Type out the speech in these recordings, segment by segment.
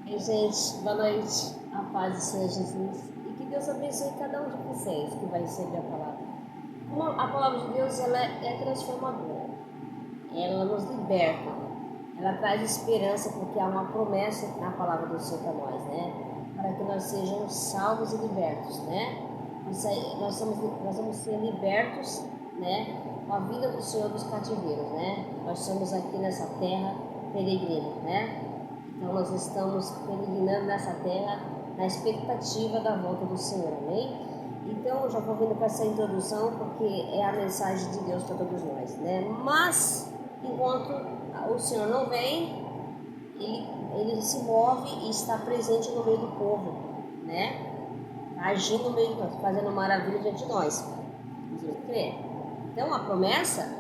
Oi, gente, boa noite, a paz do Senhor Jesus e que Deus abençoe cada um de vocês que vai receber a palavra. A palavra de Deus ela é transformadora, ela nos liberta, ela traz esperança porque há uma promessa na palavra do Senhor para nós, né? Para que nós sejamos salvos e libertos, né? Isso aí, nós vamos ser libertos, né? Com a vinda do Senhor dos cativeiros, né? Nós somos aqui nessa terra peregrinos, né? Então nós estamos peregrinando nessa terra na expectativa da volta do Senhor, amém? Então eu já vou vindo com essa introdução porque é a mensagem de Deus para todos nós, né? Mas enquanto o Senhor não vem, ele se move e está presente no meio do povo, né? Agindo no meio de nós, fazendo maravilha diante de nós. Você crê? Então a promessa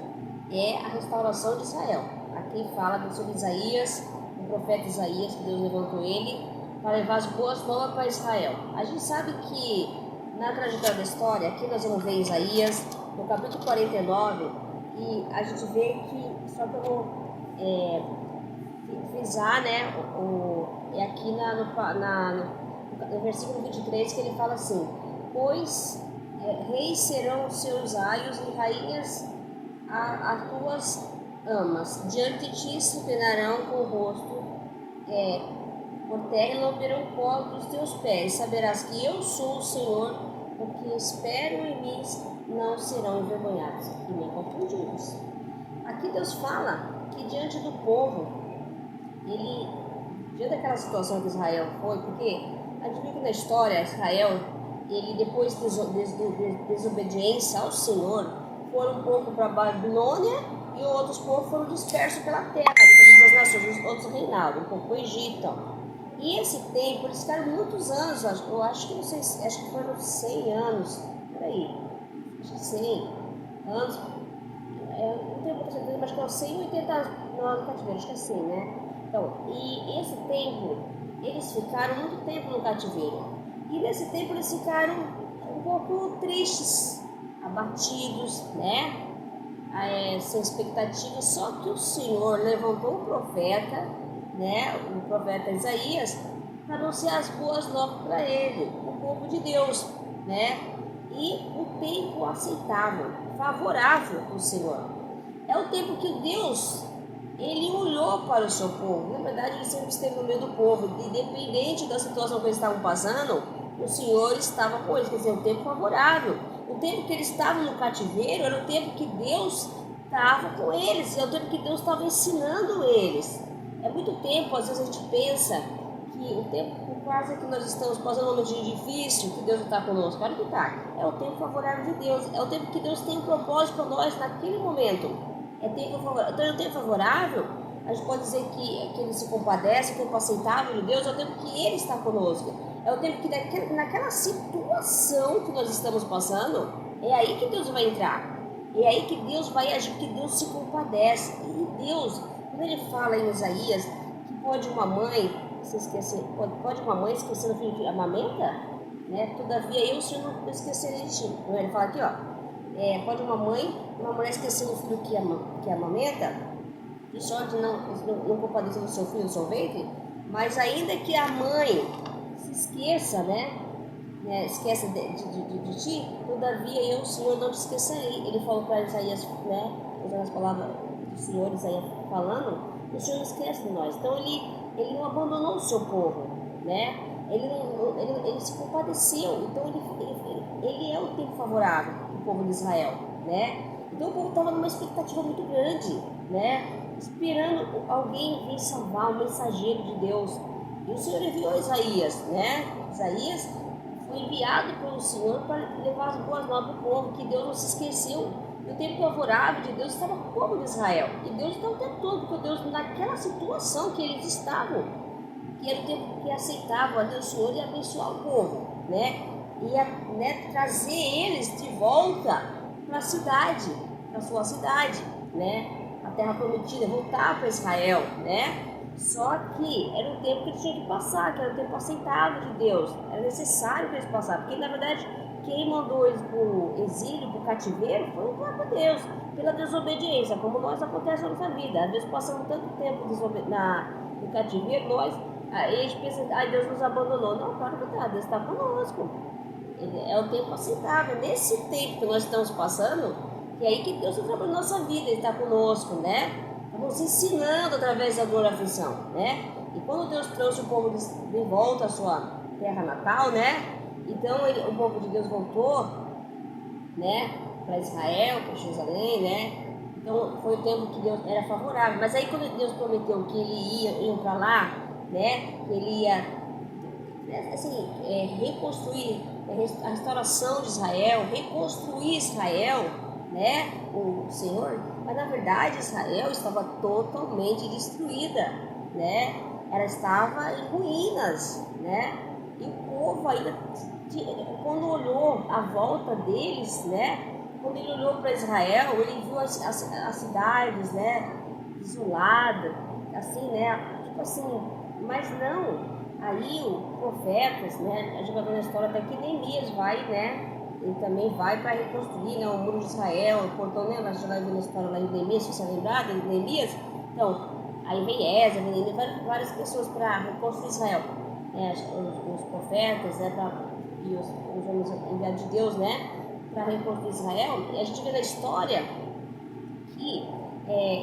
é a restauração de Israel. Aqui fala sobre Isaías, o profeta Isaías, que Deus levantou ele para levar as boas novas para Israel. A gente sabe que na trajetória da história, aqui nós vamos ver Isaías, no capítulo 49, e a gente vê que, só que eu vou frisar, né, é aqui no versículo 23 que ele fala assim: pois reis serão os seus aios e rainhas as tuas amas. Diante de ti se inclinarão com o rosto por terra e lamberão o pó dos teus pés. Saberás que eu sou o Senhor, porque espero em mim não serão envergonhados e nem confundidos. Aqui Deus fala que diante do povo, diante daquela situação que Israel foi, porque a gente viu que na história Israel, ele depois de desobediência ao Senhor, foram um pouco para a Babilônia e outros povos foram dispersos pela terra, depois das nações, os outros reinaram, um pouco para o Egito. E esse tempo, eles ficaram muitos anos, eu acho que não sei, acho que foram 100 anos, por aí, acho que 100 anos, não tenho muita certeza, mas acho que é 180 anos no cativeiro, acho que é 100, né? Então, e esse tempo, eles ficaram muito tempo no cativeiro. E nesse tempo eles ficaram um pouco tristes, abatidos, né? Sem expectativa. Só que o Senhor levantou um profeta, né? O profeta Isaías, para anunciar as boas novas para ele, o povo de Deus, né? E o tempo aceitável, favorável para o Senhor. É o tempo que Deus ele olhou para o seu povo. Na verdade, ele sempre esteve no meio do povo. Independente da situação que eles estavam passando, o Senhor estava com eles. Quer dizer, o tempo favorável. O tempo que eles estavam no cativeiro era o tempo que Deus estava com eles. É o tempo que Deus estava ensinando eles. É muito tempo, às vezes a gente pensa que o tempo quase que nós estamos passando um momento difícil, que Deus está conosco. Claro que está. É o tempo favorável de Deus. É o tempo que Deus tem um propósito para nós naquele momento. Então, é o tempo favorável, a gente pode dizer que ele se compadece, o tempo aceitável de Deus, é o tempo que ele está conosco. É o tempo que naquela situação que nós estamos passando, é aí que Deus vai entrar. É aí que Deus vai agir, que Deus se compadece. E Deus, quando ele fala em Isaías, que pode uma mãe se esquecer, pode uma mãe esquecer do filho que amamenta, né? Todavia eu, Senhor, não esquecerei de ti. Ele fala aqui, ó. Pode uma mulher esquecer do filho que amamenta, e só de não compadecer do seu filho no seu ventre, mas ainda que a mãe se esqueça, esqueça de ti, todavia eu, Senhor, não te esquecerei. Ele falou para Isaías, né, usando as palavras do Senhor, Isaías falando, o Senhor não esquece de nós. Então ele não abandonou o seu povo, né? Ele se compadeceu. Então ele é o tempo favorável do povo de Israel, né? Então o povo estava numa expectativa muito grande, né? Esperando alguém vir salvar, um mensageiro de Deus. E o Senhor enviou Isaías, né? Isaías foi enviado pelo Senhor para levar as boas novas do povo, que Deus não se esqueceu. E o tempo favorável de Deus estava com o povo de Israel. E Deus estava o tempo todo, porque Deus, naquela situação que eles estavam, que era o tempo que aceitava a Deus, o Senhor, e abençoar o povo, né? E trazer eles de volta para a cidade, para a sua cidade, né? A terra prometida, voltar para Israel, né? Só que era o tempo que eles tinham que passar, que era o tempo aceitável de Deus. Era necessário que eles passassem, porque na verdade quem mandou eles para o exílio, para o cativeiro, foi o próprio Deus, pela desobediência, como nós acontece na nossa vida. Às vezes passamos tanto tempo no cativeiro, nós Aí a gente pensa, ai, Deus nos abandonou. Não, claro que tá, Deus está conosco. É o tempo aceitável. Nesse tempo que nós estamos passando, que é aí que Deus está trabalhando na nossa vida, Ele está conosco, né? Está nos ensinando através da dor e aflição, né? E quando Deus trouxe o povo de volta à sua terra natal, né? Então o povo de Deus voltou, né? Para Israel, para Jerusalém, né? Então foi o tempo que Deus era favorável. Mas aí quando Deus prometeu que Ele ia para lá, né? Que Ele ia assim, reconstruir a restauração de Israel, reconstruir Israel, né, o Senhor, mas na verdade Israel estava totalmente destruída, né, ela estava em ruínas, né, e o povo ainda, quando olhou a volta deles, né, quando ele olhou para Israel, ele viu as cidades, né, isoladas, assim, né, tipo assim, mas não. Aí o profetas, né, a gente vai ver na história até que Neemias vai, né, ele também vai para reconstruir, né, o muro de Israel, o portão, né, mas a gente vai ver na história lá em Neemias, se você lembrar de Neemias. Então, aí vem Esdras, vem Neemias, várias pessoas para reconstruir Israel, né, os profetas, né, e os homens enviados de Deus, né, para reconstruir Israel. E a gente vê na história que,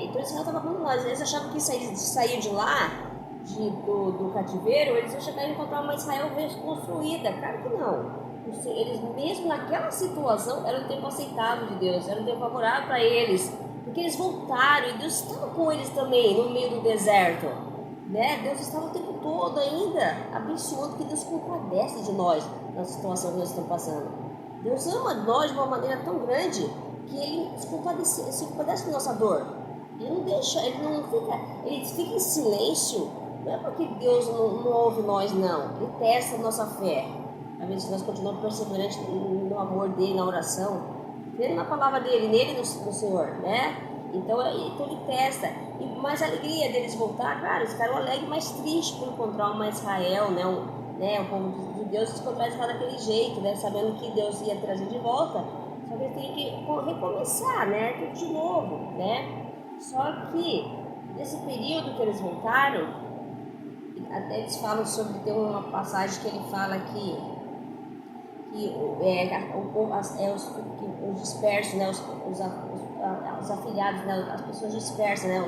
então Israel estava abandonado, eles achavam que sair de lá, do cativeiro, eles chegaram a encontrar uma Israel reconstruída. Claro que não. Eles, mesmo naquela situação, era um tempo aceitável de Deus, era um tempo favorável para eles, porque eles voltaram e Deus estava com eles também no meio do deserto, né? Deus estava o tempo todo ainda abençoando, que Deus compadece de nós na situação que nós estamos passando. Deus ama nós de uma maneira tão grande que Ele se compadece da nossa dor. Ele não deixa, ele fica em silêncio. Não é porque Deus não ouve nós, não. Ele testa a nossa fé. A ver se nós continuamos perseverantes no amor dele, na oração, crendo na palavra dele, nele, no Senhor, né? Então ele testa. E mais a alegria deles voltar, claro, eles ficaram alegres, mas tristes por encontrar uma Israel, né? O povo de Deus encontrar Israel daquele jeito, né? Sabendo que Deus ia trazer de volta. Só que eles têm que recomeçar, né? Tudo de novo, né? Só que nesse período que eles voltaram, até eles falam sobre, tem uma passagem que ele fala que os dispersos, né, os afilhados, né, as pessoas dispersas, né,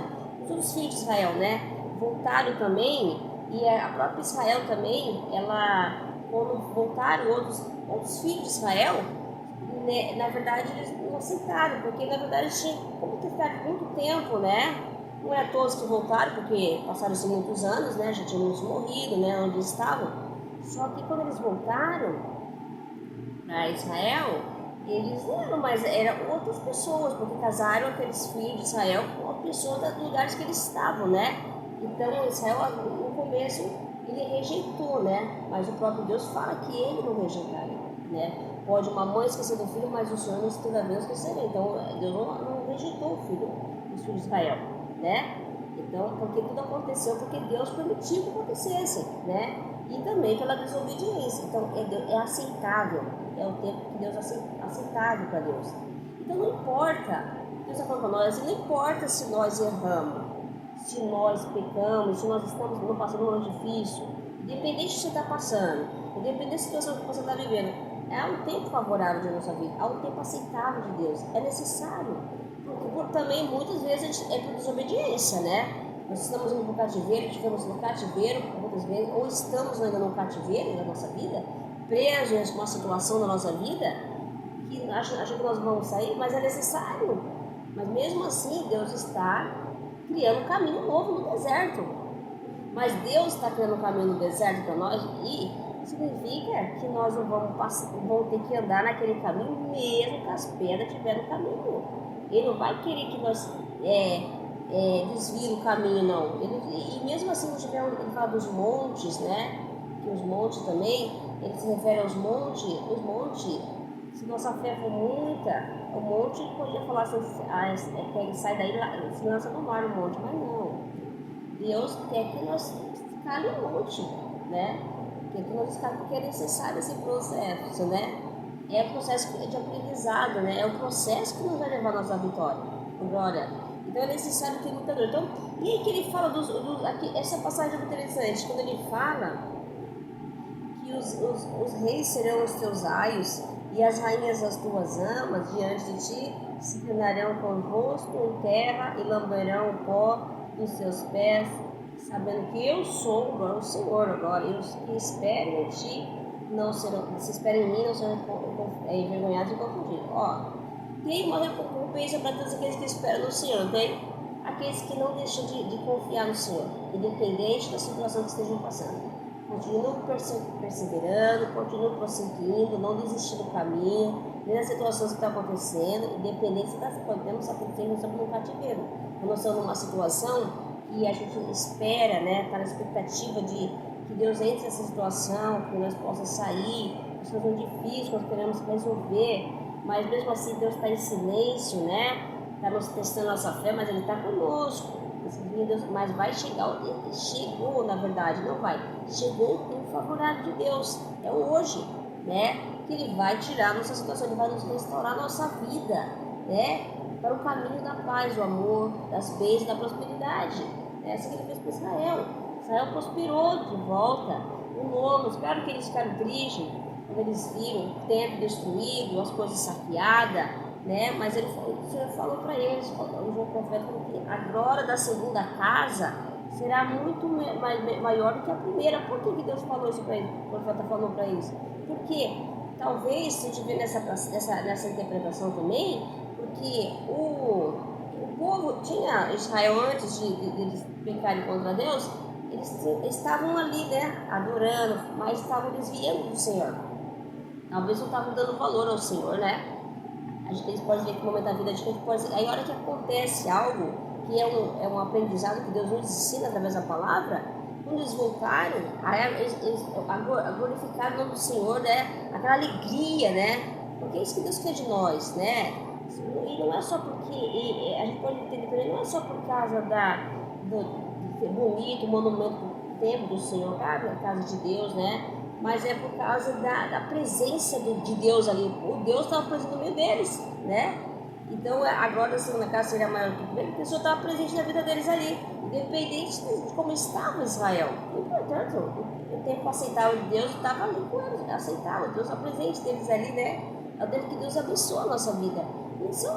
todos os filhos de Israel, né, voltaram também, e a própria Israel também, quando voltaram outros filhos de Israel, né, na verdade eles não aceitaram, porque na verdade tinha como ter ficado muito tempo, né. Não é todos que voltaram, porque passaram-se muitos anos, né? Já tinham muitos morrido, né? Onde eles estavam. Só que quando eles voltaram para Israel, eles não eram mais, eram outras pessoas, porque casaram aqueles filhos de Israel com a pessoa dos lugares que eles estavam, né? Então Israel, no começo, ele rejeitou, né? Mas o próprio Deus fala que ele não rejeitaria, né? Pode uma mãe esquecer do filho, mas o Senhor não se a Deus esquecerá. Então Deus não rejeitou os filhos de Israel, né? Então, porque tudo aconteceu porque Deus permitiu que acontecesse, né? E também pela desobediência. Então, é aceitável, é o tempo que Deus é aceitável para Deus. Então, não importa, Deus está falando para nós, não importa se nós erramos, se nós pecamos, se nós estamos passando um ano difícil, independente do que você está passando, independente da situação que você está vivendo, é um tempo favorável de nossa vida, é um tempo aceitável de Deus, é necessário. Porque também muitas vezes é por desobediência, né? Nós estamos indo no cativeiro, estivemos no cativeiro muitas vezes, ou estamos ainda no cativeiro da nossa vida, presos em uma situação da nossa vida, que acham que nós vamos sair, mas é necessário. Mas mesmo assim, Deus está criando um caminho novo no deserto. Mas Deus está criando um caminho no deserto para nós e significa que nós não vamos ter que andar naquele caminho mesmo que as pedras estiverem no caminho. Ele não vai querer que nós desviem o caminho, não. E mesmo assim, ele fala dos montes, né? Que os montes também, ele se refere aos montes. Os montes, se nossa fé for muita, o monte podia falar assim, que ele sai daí, se lança no mar o monte, mas não. Deus quer que nós escalem o monte, né? Quer que nós escalem, porque é necessário esse processo, né? É o processo de aprendizado, né? É o processo que nos vai levar à nossa vitória. Glória. Então é necessário ter muita dor. Então, e aí que ele fala aqui, essa passagem é muito interessante, quando ele fala que os reis serão os teus aios e as rainhas as tuas amas diante de ti se inclinarão com o rosto em terra e lamberão o pó dos seus pés, sabendo que eu sou agora o Senhor. Agora, e os que esperem em ti não serão, se esperem em mim, não serão envergonhados e confundidos. Ó, tem uma recompensa para todos aqueles que esperam no Senhor, tem? Aqueles que não deixam de confiar no Senhor, independente da situação que estejam passando. Continuam perseverando, continuam prosseguindo, não desistir do caminho, nem das situações que estão acontecendo, independente se podemos acreditar que nós estamos no cativeiro. Quando nós estamos numa situação que a gente espera, né, está na expectativa de que Deus entre nessa situação, que nós possamos sair, situação difícil, nós queremos resolver, mas mesmo assim Deus está em silêncio, né? Está nos testando nossa fé, mas Ele está conosco. Mas vai chegar, chegou na verdade, não vai, chegou o tempo favorável de Deus, é hoje, né? Que Ele vai tirar a nossa situação, Ele vai nos restaurar a nossa vida, né? Para o caminho da paz, do amor, das bênçãos, da prosperidade. É assim que Ele fez para Israel. Israel prosperou de volta, um novo. Claro que eles ficaram tristes quando eles viram o templo destruído, as coisas saqueadas, né? Mas o Senhor falou para eles, o profeta, que a glória da segunda casa será muito maior do que a primeira. Por que Deus falou isso para eles? O profeta falou para eles? Porque talvez, se tiver nessa interpretação também, porque o povo tinha, Israel, antes de eles pecarem contra Deus, eles estavam ali, né, adorando, mas estavam desviando do Senhor. Talvez não estavam dando valor ao Senhor, né? A gente pode ver que no momento da vida a gente pode. Aí a hora que acontece algo que é um aprendizado que Deus nos ensina através da palavra, quando eles voltaram, aí eles glorificaram o nome do Senhor, né? Aquela alegria, né? Porque é isso que Deus quer de nós, né? E não é só porque, a gente pode entender também, não é só por causa de ser bonito, o monumento do templo do Senhor, a casa de Deus, né? Mas é por causa da presença de Deus ali. O Deus estava presente no meio deles, né? Então a glória da segunda casa seria maior do que a primeira, porque o Senhor estava presente na vida deles ali, independente de como estava Israel. E, portanto, o tempo aceitável de Deus estava ali com eles, aceitava. Deus estava presente deles ali, né? É o tempo que Deus abençoa a nossa vida.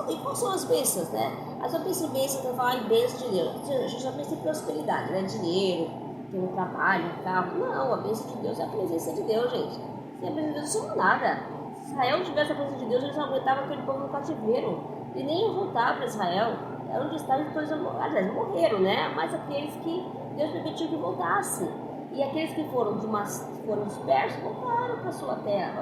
E quais são as bênçãos, né? As bênçãos, eu falar em bênçãos de Deus. A gente já pensa em prosperidade, né? Dinheiro, ter um trabalho, um carro. Não, a bênção de Deus é a presença de Deus, gente. Sem a presença de Deus, não somos nada. Se Israel não tivesse a presença de Deus, eles não aguentavam aquele povo no cativeiro. E nem iam voltar para Israel. É onde estavam, depois morreram, né? Mas aqueles que Deus permitiu que voltassem. E aqueles que foram dispersos, voltaram para a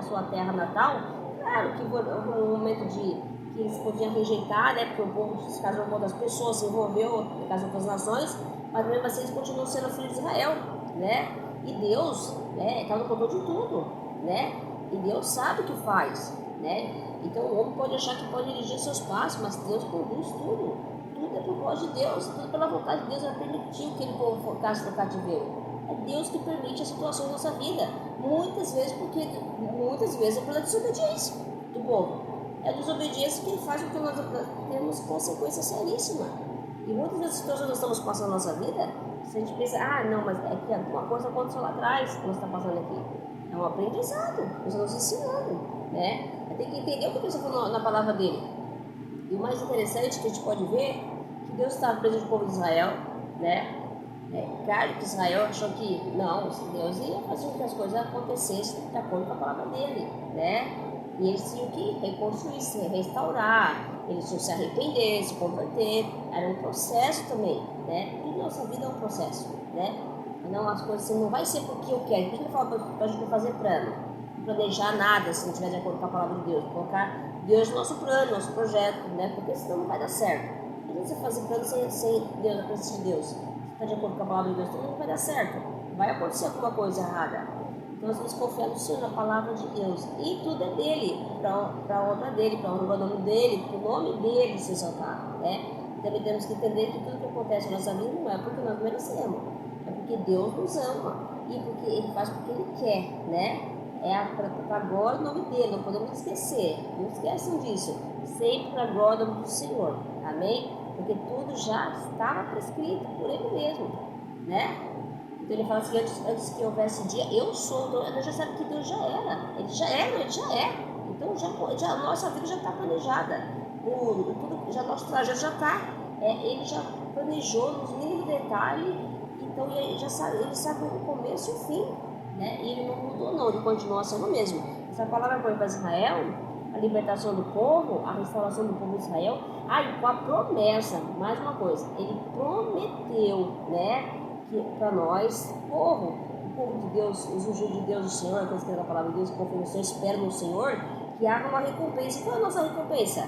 sua terra natal. Claro que foi um momento que eles podiam rejeitar, né? Porque o povo se casou com outras pessoas, se envolveu, casou com as nações. Mas mesmo assim eles continuam sendo filhos de Israel, né? E Deus, né, está no controle de tudo, né? E Deus sabe o que faz, né? Então o homem pode achar que pode dirigir seus passos, mas Deus conduz tudo. Tudo é por voz de Deus, tudo pela vontade de Deus. Ele permitiu que ele focasse no cativeiro. É Deus que permite a situação da nossa vida. Muitas vezes é pela desobediência do povo. É a desobediência que faz com que nós temos consequências seríssimas. E muitas das situações que nós estamos passando na nossa vida, se a gente pensa, não, mas é que alguma coisa aconteceu lá atrás, que nós está passando aqui. É um aprendizado, Deus está nos ensinando, né? Tem que entender o que Deus está falando na palavra dele. E o mais interessante que a gente pode ver, que Deus estava presente no povo de Israel, né? Claro que Israel achou que, não, Deus ia fazer com que as coisas acontecessem de acordo com a palavra dele, né? E eles tinham que reconstruir, se restaurar, eles tinham que se arrepender, se converter. Era um processo também, né? E nossa vida é um processo, né? Não, as coisas assim, não vai ser porque eu quero. Por que ele fala para a gente não fazer plano? Não planejar nada se não estiver de acordo com a palavra de Deus. Colocar Deus no nosso plano, no nosso projeto, né? Porque senão não vai dar certo. Não você fazer plano sem Deus, a presença de Deus. Se está de acordo com a palavra de Deus, então não vai dar certo. Vai acontecer alguma coisa errada. Então nós vamos confiar no Senhor, na palavra de Deus. E tudo é dele, para a obra dele, para honrar o nome dele, para o nome dele se exaltar, né? Também temos que entender que tudo que acontece na nossa vida não é porque nós merecemos. É porque Deus nos ama. E porque Ele faz porque Ele quer, né? É para a glória do nome dele, não podemos esquecer. Não esqueçam disso. Sempre para a glória do Senhor. Amém? porque tudo já estava prescrito por ele mesmo, né? Então ele fala assim, antes que houvesse dia, eu sou, então Deus já sabe que Deus já era, ele já é. Então já a nossa vida já está planejada, nosso trajeto já está, ele já planejou nos mínimos detalhes, então ele sabe o começo e o fim, né? E ele não mudou não, ele continua sendo o mesmo. Essa palavra foi para Israel, a libertação do povo, a restauração do povo de Israel, aí com a promessa, mais uma coisa, ele prometeu, né, que para nós, o povo de Deus, os ungidos de Deus, o Senhor, aqueles que têm a palavra de Deus, que confiam no Senhor, esperam no Senhor, que haja uma recompensa. E qual é a nossa recompensa?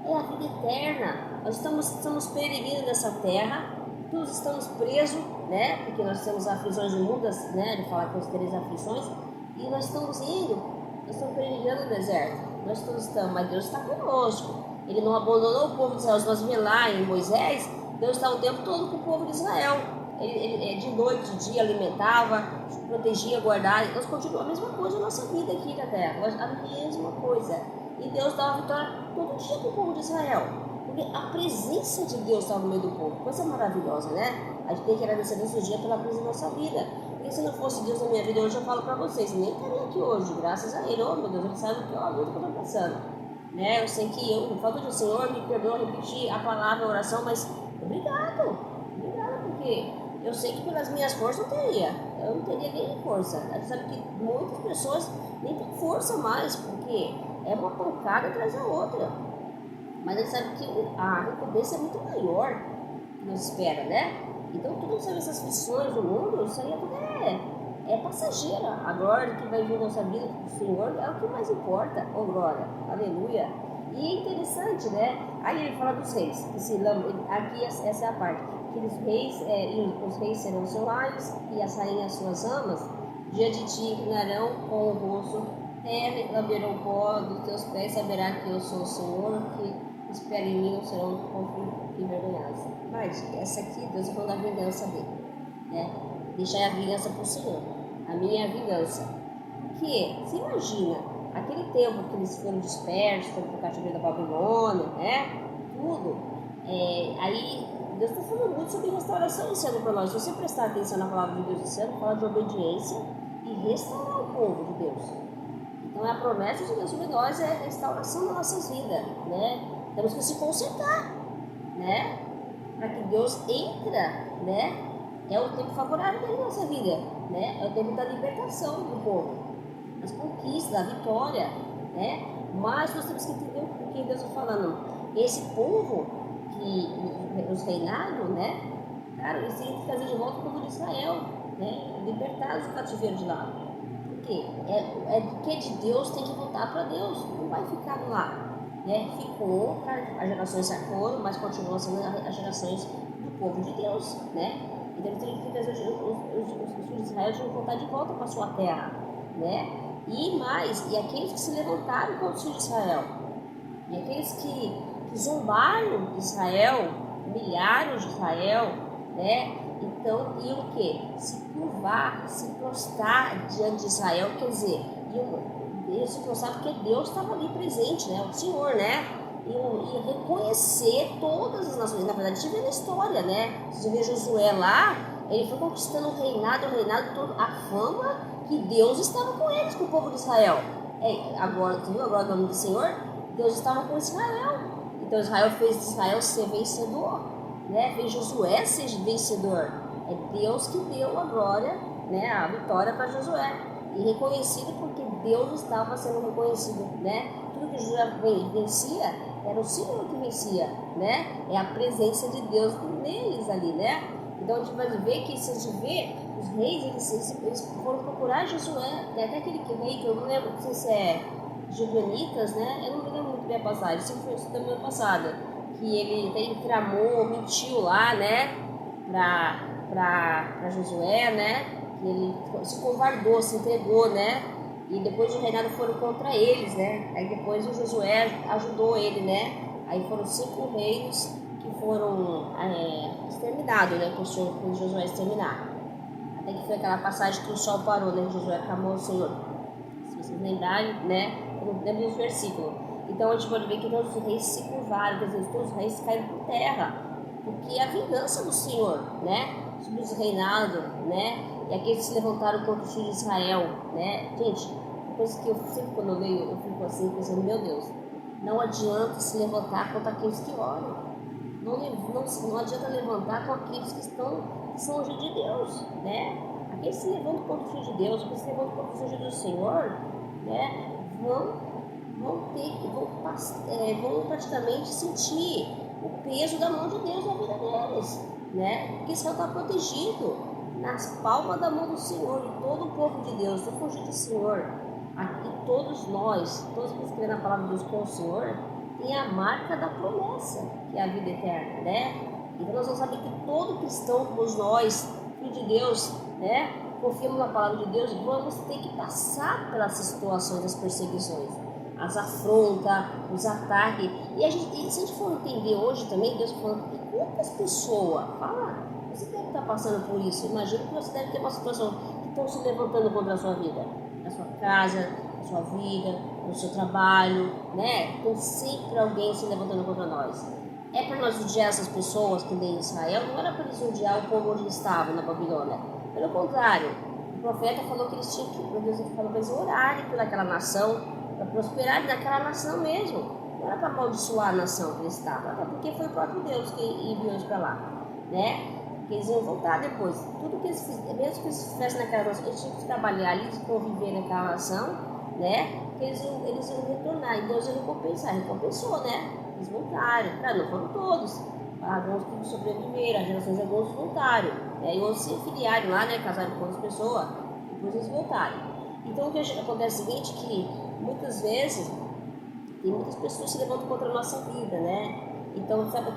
É a vida eterna. Nós estamos peregrinos nessa terra, todos estamos presos, né? Porque nós temos aflições imundas, né? Ele fala que nós teremos aflições, e nós estamos peregrinando no deserto. Nós todos estamos, mas Deus está conosco. Ele não abandonou o povo de Israel. Se nós vemos lá em Moisés, Deus está o tempo todo com o povo de Israel. Ele de noite, de dia alimentava, protegia, guardava. Nós continuamos a mesma coisa na nossa vida aqui na terra, a mesma coisa. E Deus dava vitória todo dia para o povo de Israel, porque a presença de Deus estava no meio do povo. Coisa maravilhosa, né? A gente tem que agradecer Deus todo dia pela presença da nossa vida. Porque se não fosse Deus na minha vida hoje, eu falo para vocês, nem estaria aqui hoje, graças a Ele. Oh meu Deus, Ele sabe o que é a luta que eu estou passando. Né? Eu sei que eu falo do Senhor, me perdoa repetir a palavra, a oração, mas obrigado, porque eu sei que pelas minhas forças eu não teria nem força. A gente sabe que muitas pessoas nem têm força mais, porque é uma pancada atrás da outra. Mas a gente sabe que a recompensa é muito maior que nos espera, né? Então, todas essas aflições do mundo, isso aí tudo é passageira. A glória que vai vir na nossa vida do Senhor é o que mais importa. Oh, glória, aleluia. E é interessante, né? Aí ele fala dos reis, aqui essa é a parte, que os reis serão seus lares e as rainhas suas amas, diante de ti inclinarão com o rosto, terra e lamberão o pó dos teus pés, saberá que eu sou o Senhor, que espera em mim, não serão envergonhados. Mas essa aqui, Deus falou da vingança dele, né? Deixar a vingança para o Senhor, a minha vingança. Porque, você imagina, aquele tempo que eles foram dispersos, foram para o cativeiro da Babilônia, né? Tudo. Aí, Deus está falando muito sobre restauração esse ano para nós. Se você prestar atenção na palavra de Deus esse ano, fala de obediência e restaurar o povo de Deus. Então, a promessa de Deus sobre nós é a restauração das nossas vidas, né? Temos que se consertar, né? Para que Deus entra, né? É o tempo favorável da nossa vida, né? É o tempo da libertação do povo, das conquistas, da vitória, né? Mas nós temos que entender o que Deus está falando. Esse povo, os reinados, né? Cara, eles têm que trazer de volta o povo de Israel, né? Libertar do cativeiro de lá. Por quê? Que de Deus tem que voltar para Deus, não vai ficar lá, né? Ficou, as gerações se foram, mas continuam sendo as gerações do povo de Deus, né? Então ele tem que trazer os filhos de Israel de voltar de volta para a sua terra, né? E aqueles que se levantaram contra os filhos de Israel, e aqueles que zombaram de Israel, humilharam de Israel, né? Então iam o quê? Se curvar, se prostrar diante de Israel, quer dizer, iam se prostrar porque Deus estava ali presente, né? O Senhor, né? E reconhecer todas as nações. Na verdade, a gente vê na história, né? Você vê Josué lá, ele foi conquistando o reinado todo, a fama que Deus estava com eles, com o povo de Israel. Agora o nome do Senhor? Deus estava com Israel. Então Israel fez Israel ser vencedor, né? Fez Josué ser vencedor. É Deus que deu a glória, né? A vitória para Josué. E reconhecido porque Deus estava sendo reconhecido, né? Tudo que Josué vencia, era o Senhor que vencia, né? É a presença de Deus neles ali, né? Então a gente vai ver que, se a gente vê, os reis, eles foram procurar Josué, né? Até aquele rei que eu não lembro, não sei se é Gibeonitas, né? Eu não me lembro muito bem a passagem, isso foi isso também ano passado, que ele tramou, mentiu lá, né? Pra Josué, né? Que ele se covardou, se entregou, né? E depois o reinado foram contra eles, né? Aí depois o Josué ajudou ele, né? Aí foram 5 reis que foram exterminados, né? Que o Senhor fez Josué exterminar. Até que foi aquela passagem que o sol parou, né? Josué clamou ao Senhor. Se vocês lembrarem, né? Eu não lembro dos versículos. Então a gente pode ver que todos os reis se curvaram, quer dizer, todos os reis caíram por terra. porque a vingança do Senhor, né, sobre os reinados, né, e aqueles que se levantaram contra os filhos de Israel, né, gente, uma coisa que eu sempre quando eu leio, eu fico assim, pensando, meu Deus, não adianta se levantar contra aqueles que oram, não adianta levantar com aqueles que são ungidos de Deus, né, aqueles que se levantam contra os filhos de Deus, aqueles que se levantam contra os ungidos do Senhor, né, vão praticamente sentir o peso da mão de Deus na vida deles, né? Porque Israel está protegido nas palmas da mão do Senhor, e todo o povo de Deus, todo o povo do Senhor, e todos nós, todos que escrevem na palavra de Deus com o Senhor, tem a marca da promessa, que é a vida eterna, né? Então nós vamos saber que todo cristão, como nós, filho de Deus, né? Confiamos na palavra de Deus, vamos ter que passar pelas situações das perseguições, as afrontas, os ataques. E se a gente for entender hoje também, Deus falando, e quantas pessoas, você deve estar passando por isso, imagina que você deve ter uma situação que estão se levantando contra a sua vida, na sua casa, na sua vida, no seu trabalho, né? Tem sempre alguém se levantando contra nós. É para nós odiar essas pessoas que nem Israel, não era para eles odiar o povo onde eles estavam, na Babilônia. Pelo contrário, o profeta falou que eles tinham que, Deus falou para eles orarem pelaquela nação, para prosperarem naquela nação mesmo. Não era para amaldiçoar a nação que eles estavam, até porque foi o próprio Deus que enviou eles para lá, né? Que eles iam voltar depois. Tudo que eles fizeram, mesmo que eles fizessem naquela nação, eles tinham que trabalhar ali, conviver naquela nação, né? Eles iam retornar, e Deus ia recompensou, né? Eles voltaram, claro, não foram todos. Alguns que sobreviveram, as gerações de alguns voltaram, né? E outros se filiaram lá, né? Casaram com outras pessoas, depois eles voltaram. Então o que acontece é o seguinte, que muitas vezes tem muitas pessoas que se levantam contra a nossa vida, né? Então sabe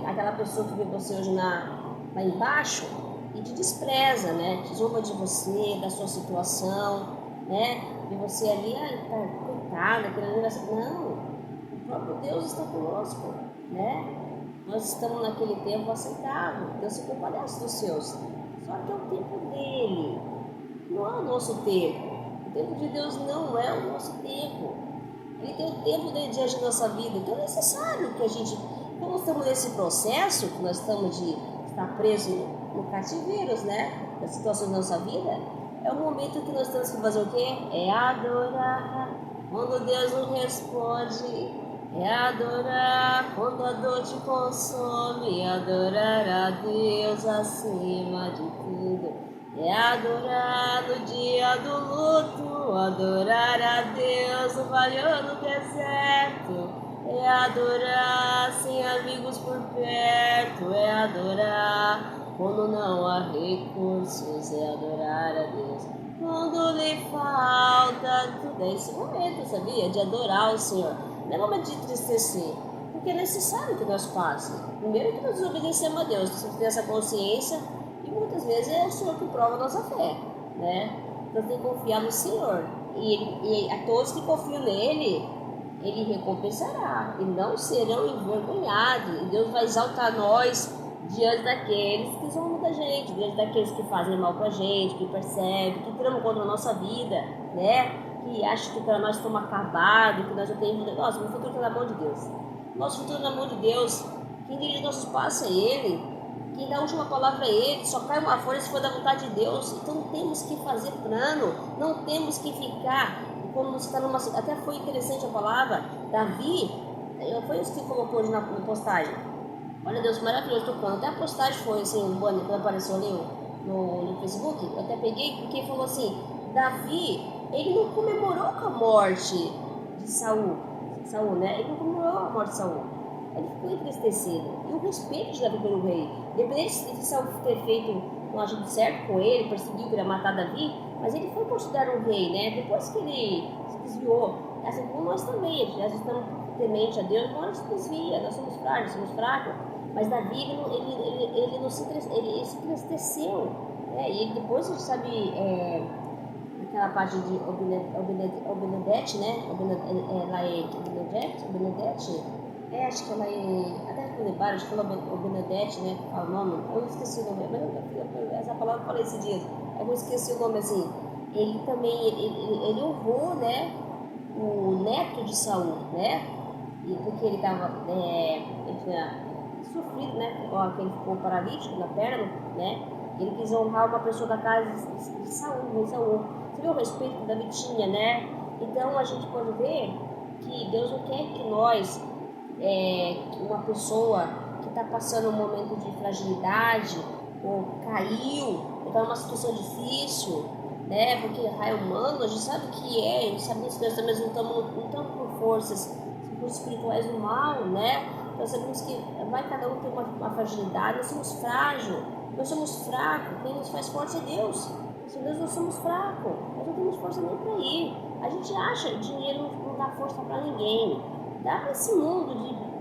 aquela pessoa que vê você hoje lá embaixo e te despreza, né? Te zomba de você, da sua situação, né? Vê você ali, tá coitada, querendo... Não, o próprio Deus está conosco, né? Nós estamos naquele tempo aceitável, Deus se compadece dos seus. Só que é o tempo dele, não é o nosso tempo. O tempo de Deus não é o nosso tempo. Ele tem o tempo dele de agir na nossa vida. Então é necessário que a gente, como estamos nesse processo, que nós estamos de estar presos no cativeiro, né? Das situações da nossa vida, é o momento que nós temos que fazer o quê? É adorar. Quando Deus nos responde, é adorar quando a dor te consome, adorar a Deus acima de tudo. É adorar no dia do luto, adorar a Deus no vale ou no deserto. É adorar sem amigos por perto, é adorar quando não há recursos, é adorar a Deus quando lhe falta tudo. É esse momento, sabia? De adorar o Senhor. Não é momento de entristecer, porque é necessário que nós passemos. Primeiro que nós desobedecemos a Deus, nós temos que ter essa consciência, e muitas vezes é o Senhor que prova a nossa fé, né? Nós temos que confiar no Senhor, e a todos que confiam nele, ele recompensará, e não serão envergonhados, e Deus vai exaltar nós diante daqueles que zombam da gente, diante daqueles que fazem mal com a gente, que percebem, que tramam contra a nossa vida, né? Que acham que para nós estamos acabados, que nós não temos... Nossa, o futuro está na mão de Deus. Nosso futuro na mão de Deus. Quem dirige nossos passos é Ele. Quem dá a última palavra é Ele. Só cai uma folha se for da vontade de Deus. Então temos que fazer plano. Não temos que ficar... Como você está numa... Até foi interessante a palavra. Davi, foi isso que colocou hoje na postagem. Olha Deus, maravilhoso, tocando. Até a postagem foi assim, um banner, quando apareceu ali no Facebook. Eu até peguei porque falou assim, Davi, ele não comemorou com a morte de Saul, né? Ele não comemorou a morte de Saul. Ele ficou entristecido. E o respeito de Davi pelo rei. Independente de Saul ter feito um ajuste certo com ele, perseguiu, queria matar Davi, mas ele foi considerado um rei, né? Depois que ele se desviou, assim como nós também, nós estamos temente a Deus, nós se desvia, nós somos fracos. Mas Davi, ele se entristeceu, né? E ele, depois a gente sabe... aquela parte de Obedete, né? Obedete, acho que ela é, até que levaram, acho que ela é Obedete, né? Fala o nome, eu esqueci o nome, essa palavra eu falei esses dias, eu esqueci o nome assim. Ele também, ele honrou, né? O neto de Saul, né? E porque ele estava, ele tinha sofrido, né? Ó, que ele ficou paralítico na perna, né? Ele quis honrar uma pessoa da casa de Saul, rei Saul. Você vê o respeito que Davi tinha, né? Então a gente pode ver que Deus não quer que nós, uma pessoa que está passando um momento de fragilidade, ou caiu, ou está numa situação difícil, né? Porque raio humano, a gente sabe que a gente sabe que nós também não estamos por forças espirituais do mal, né? Nós sabemos que vai cada um ter uma fragilidade, nós somos frágeis, nós somos fracos, quem nos faz forte é Deus. Se Deus nós somos fracos, nós não temos força nem para ir. A gente acha que dinheiro não dá força para ninguém. Dá para esse mundo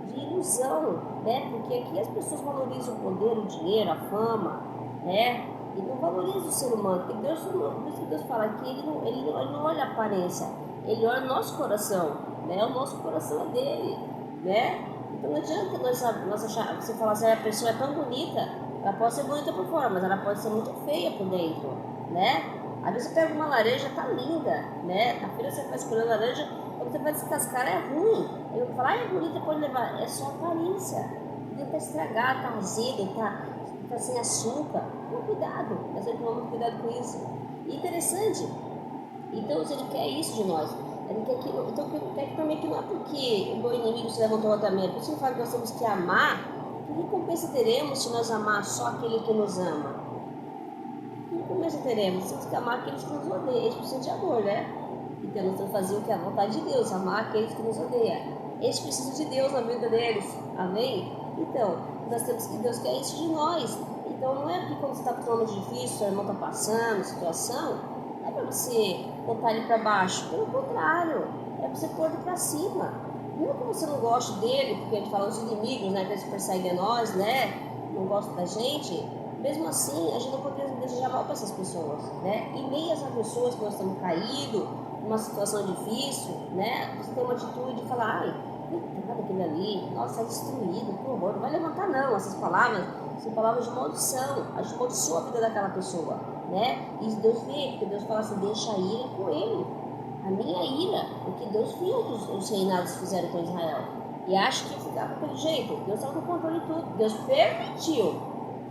de ilusão, né? Porque aqui as pessoas valorizam o poder, o dinheiro, a fama, né? E não valorizam o ser humano. Porque Deus, por isso que Deus fala que ele não olha a aparência, ele olha o nosso coração, né? O nosso coração é dele, né? Então não adianta nós achar, você falar assim, a pessoa é tão bonita, ela pode ser bonita por fora, mas ela pode ser muito feia por dentro, né? Às vezes você pega uma laranja, tá linda, né? Na feira você vai escolher laranja, quando você vai descascar é ruim. Aí eu falo, é bonita, pode levar, é só aparência. Ele tá estragado, tá azedo, tá sem açúcar. Então cuidado, nós temos que tomar muito cuidado com isso. E interessante, então se ele quer isso de nós, ele quer que, então quer que também que não é porque o meu inimigo se levantou contra mim, por isso que fala que nós temos que amar. Que recompensa teremos se nós amar só aquele que nos ama? Que recompensa teremos? Temos que amar aqueles que nos odeiam. Eles precisam de amor, né? Então nós temos que fazer o que é a vontade de Deus, amar aqueles que nos odeiam. Eles precisam de Deus na vida deles. Amém? Então, nós temos que Deus quer isso de nós. Então não é que quando você está com um momento difícil, seu irmão está passando, situação, não é para você botar ele para baixo. Pelo contrário, é para você pôr ele para cima. Não que você não goste dele, porque a gente fala os inimigos, né, que eles perseguem a nós, né, não gostam da gente, mesmo assim, a gente não pode desejar mal para essas pessoas, né, e nem essas pessoas que nós estamos caídos, numa situação difícil, né, você tem uma atitude de falar, ai, coitado daquele ali, nossa, é destruído, que horror, não vai levantar não, essas palavras são palavras de maldição, a gente amaldiçoa a vida daquela pessoa, né, e Deus vê, porque Deus fala assim, deixa a ira com ele. A minha ira, porque Deus viu o que os reinados fizeram com Israel. E acho que ficava daquele jeito. Deus estava no controle de tudo. Deus permitiu.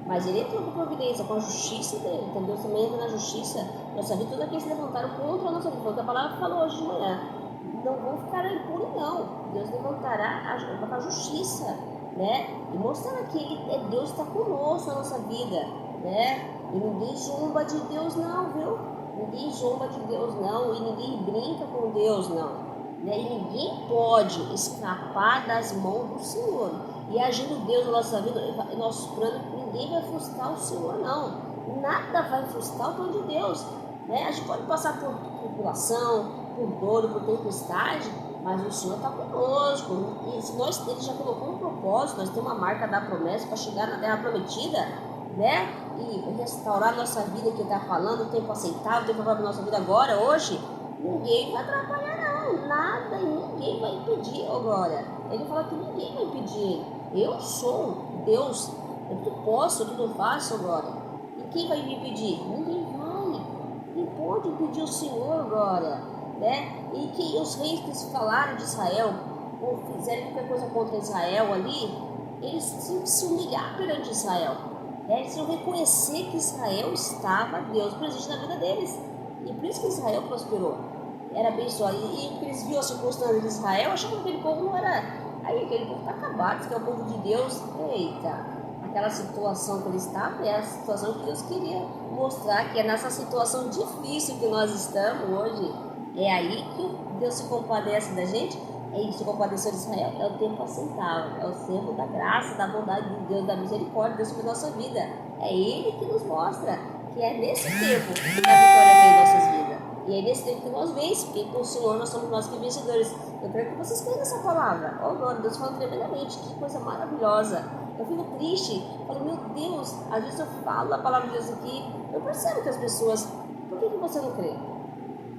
Mas ele entrou com providência, com a justiça dele. Então Deus também entra na justiça. Nossa vida, todos aqueles que se levantaram contra a nossa vida. Foi o que a palavra falou hoje de manhã. Não vão ficar impunes, não. Deus levantará a justiça, né? E mostrando que ele é Deus que está conosco na nossa vida, né? E ninguém zomba de Deus, não, viu? Ninguém zomba de Deus não, e ninguém brinca com Deus não, né? E ninguém pode escapar das mãos do Senhor. E agindo Deus na nossa vida, em nossos planos, ninguém vai frustrar o Senhor não. Nada vai frustrar o plano de Deus, né? A gente pode passar por tribulação, por dor, por tempestade, mas o Senhor está conosco. E se ele já colocou um propósito, nós temos uma marca da promessa para chegar na terra prometida, né? E restaurar nossa vida que está falando, o tempo aceitável, o tempo para a nossa vida agora, hoje, ninguém vai atrapalhar não, nada e ninguém vai impedir. Agora, ele fala que ninguém vai impedir. Eu sou Deus, eu tudo posso, eu tudo faço agora. E quem vai me impedir? Ninguém vai. Quem pode impedir o Senhor agora, né? E que os reis que se falaram de Israel, ou fizeram qualquer coisa contra Israel ali, eles tinham que se humilhar perante Israel. Eles iam reconhecer que Israel estava, Deus presente na vida deles. E por isso que Israel prosperou. Era abençoado. E porque eles viram a circunstância de Israel, achavam que aquele povo não era. Aí aquele povo está acabado, que é o povo de Deus. Eita, aquela situação que eles estavam é a situação que Deus queria mostrar, que é nessa situação difícil que nós estamos hoje. É aí que Deus se compadece da gente. É isso, compadeceu de Israel, é o tempo aceitável, é o tempo da graça, da bondade de Deus, da misericórdia de Deus sobre a nossa vida. É Ele que nos mostra que é nesse tempo que a vitória vem em nossas vidas. E é nesse tempo que nós vencemos, porque com o Senhor nós somos nós que vencedores. Eu quero que vocês tenham essa palavra. Oh, glória a Deus, falando tremendamente, que coisa maravilhosa. Eu fico triste, falo, meu Deus, às vezes eu falo a palavra de Deus aqui, eu percebo que as pessoas, por que você não crê?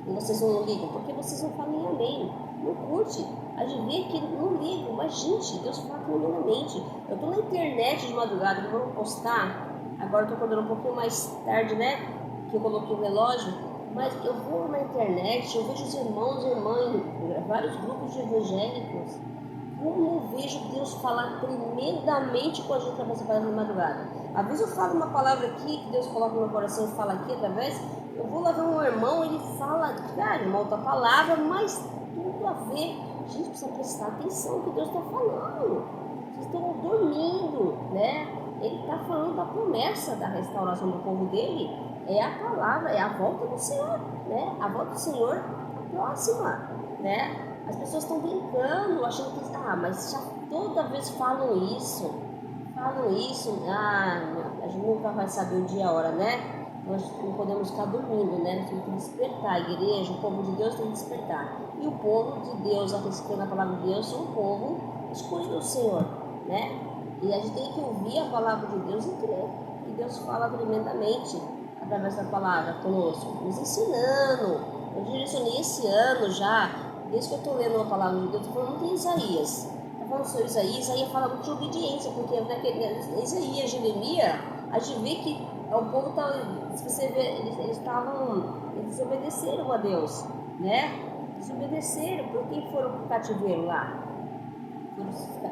E vocês não ligam? Porque vocês não falam em amém. Não curte. A gente vê que não liga, mas gente, Deus fala tremendamente. Eu tô na internet de madrugada, eu vou postar. Agora eu tô acordando um pouquinho mais tarde, né? Que eu coloquei o relógio. Mas eu vou na internet, eu vejo os irmãos e irmãs, vários grupos de evangélicos Como eu vejo Deus falar tremendamente com a gente através da palavra de madrugada. Às vezes eu falo uma palavra aqui, que Deus coloca no meu coração e fala aqui através. Eu vou lá ver um irmão, ele fala, cara, uma outra palavra, mas tudo a ver. Gente, precisa prestar atenção no que Deus está falando. Vocês estão dormindo, né? Ele está falando da promessa da restauração do povo dele. É a palavra, é a volta do Senhor, né? A volta do Senhor próxima, né? As pessoas estão brincando, achando que, mas já toda vez falam isso, a gente nunca vai saber o dia e a hora, né? Nós não podemos ficar dormindo, né? Nós temos que despertar, a igreja, o povo de Deus tem que despertar. E o povo de Deus, aqueles que creem na palavra de Deus, são o povo escolhido do Senhor, né? E a gente tem que ouvir a palavra de Deus e crer que Deus fala tremendamente através da palavra conosco, nos ensinando. Eu direcionei esse ano já, desde que eu estou lendo a palavra de Deus, estou falando muito em Isaías. Está falando sobre Isaías fala muito de obediência, porque Isaías, Jeremias, a gente vê que o povo estava, se você ver, eles desobedeceram a Deus, né? Desobedeceram, por que foram para o cativeiro lá?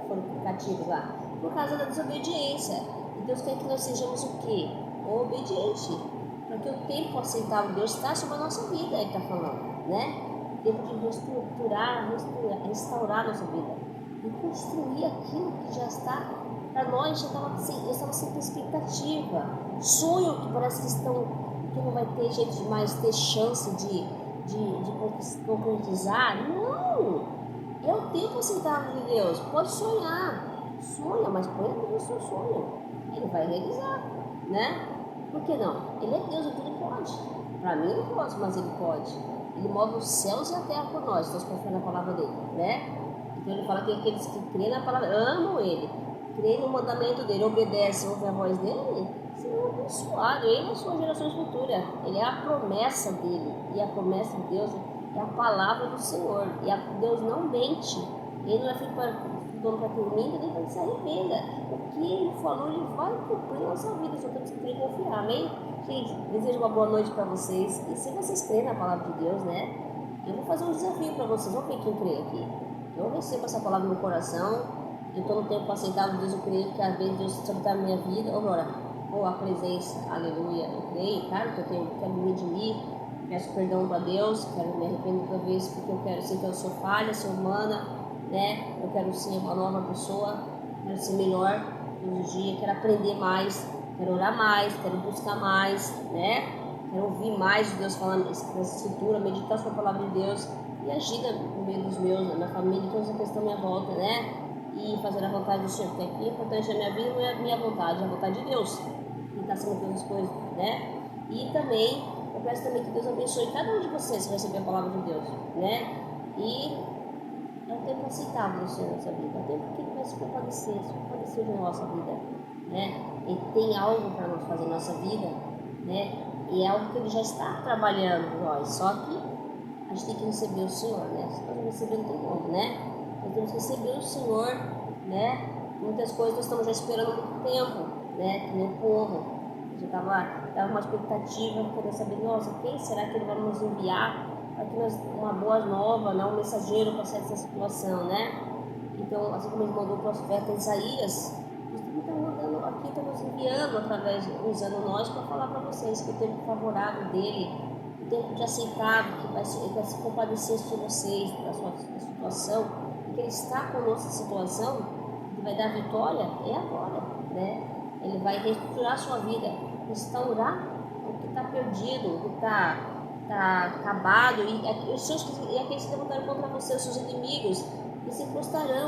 Foram cativos lá? Por causa da desobediência. E Deus quer que nós sejamos o quê? Obediente. Porque o tempo aceitável de Deus está sobre a nossa vida, ele está falando, né? Tempo de restaurar a nossa vida. E construir aquilo que já está para nós, já estava sem expectativa. Sonho que parece que não vai ter jeito de mais ter chance de concretizar. Não! É o tempo aceitável de Deus. Pode sonhar. Sonha, mas põe no seu sonho. Ele vai realizar, né? Por que não? Ele é Deus, então ele pode. Para mim não posso, mas ele pode. Ele move os céus e a terra por nós, nós confiamos na palavra dele, né? Então ele fala que aqueles que creem na palavra, amam ele, creem no mandamento dele, obedecem, ouvem a voz dele, serão abençoados, ele e as suas gerações futuras. Ele é a promessa dele, e a promessa de Deus é a palavra do Senhor, e Deus não mente, ele não é feito para ter medo, nem para que se arrependa. O que ele falou, ele vai cumprir na nossa vida, só temos que crer e confiar, amém? Gente, desejo uma boa noite para vocês, e se vocês creem na palavra de Deus, né, eu vou fazer um desafio para vocês, vamos ver quem crê aqui. Eu recebo essa palavra no meu coração, eu estou no tempo aceitável de Deus, eu creio que às vezes Deus está na minha vida, a presença, aleluia, eu creio, claro que eu quero me redimir, peço perdão para Deus, quero me arrepender outra vez, porque eu quero ser que eu sou falha, sou humana, né? Eu quero ser uma nova pessoa, quero ser melhor todos os dias, quero aprender mais, quero orar mais, quero buscar mais, né? Quero ouvir mais de Deus falando nessa escritura, meditar sobre a palavra de Deus e agir no meio dos meus, na minha família, de todas as pessoas à minha volta, né? E fazer a vontade do Senhor, porque aqui o importante da minha vida não é a minha vontade, é a vontade de Deus, que está acima de todas as coisas, né? E também, eu peço também que Deus abençoe cada um de vocês que receber a palavra de Deus, né? E é um tempo aceitável no Senhor na nossa vida, é um tempo que Ele vai se compadecer de nossa vida, né? Ele tem algo para nós fazer na nossa vida, né? E é algo que Ele já está trabalhando em nós, só que a gente tem que receber o Senhor, né? Se nós não receber, não tem como, né? Nós temos que receber o Senhor, né? Muitas coisas nós estamos já esperando há muito tempo, né? Que nem o povo. A gente tava uma expectativa, querendo saber, nossa, quem será que Ele vai nos enviar para que nós, uma boa nova, né? Um mensageiro para sair dessa situação, né? Então, assim como Ele mandou o profeta Isaías, Ele está mandando aqui, está nos enviando usando nós para falar para vocês que o tempo favorável dele, o tempo de aceitável, que Ele vai se compadecer de vocês, da sua situação, e que Ele está conosco nessa situação, que vai dar vitória, é agora, né? Ele vai reestruturar a sua vida, restaurar o que está perdido, o que está acabado, e aqueles que levantaram contra você, os seus inimigos, e se encostarão